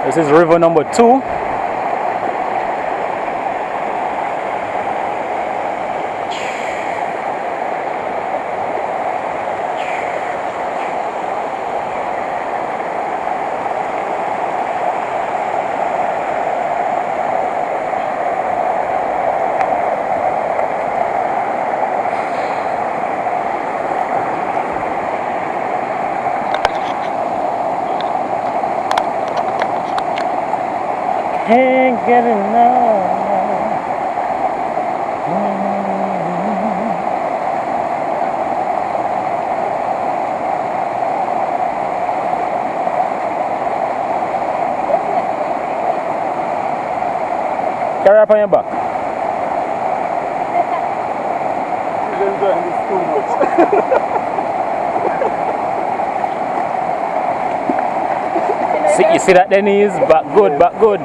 This is river number 2. Can't get enough. Carry up on your back. She's enjoying this too much. You see that Denny's? Back good, back good.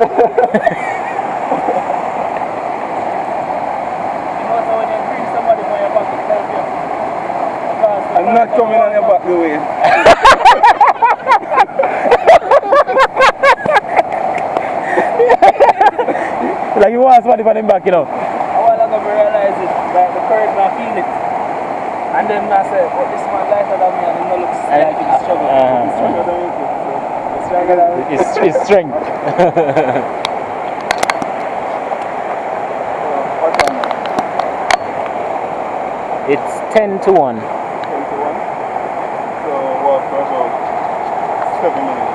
I'm not coming on your back the way. Like you want somebody on him back, you know. I want to realize it, like the courage I feel it. And then I said, well, this man lighter than me and it looks like he's struggling. He's struggling to make it. It's strength. It's 10 to 1. 10 to 1. So what for about 7 minutes?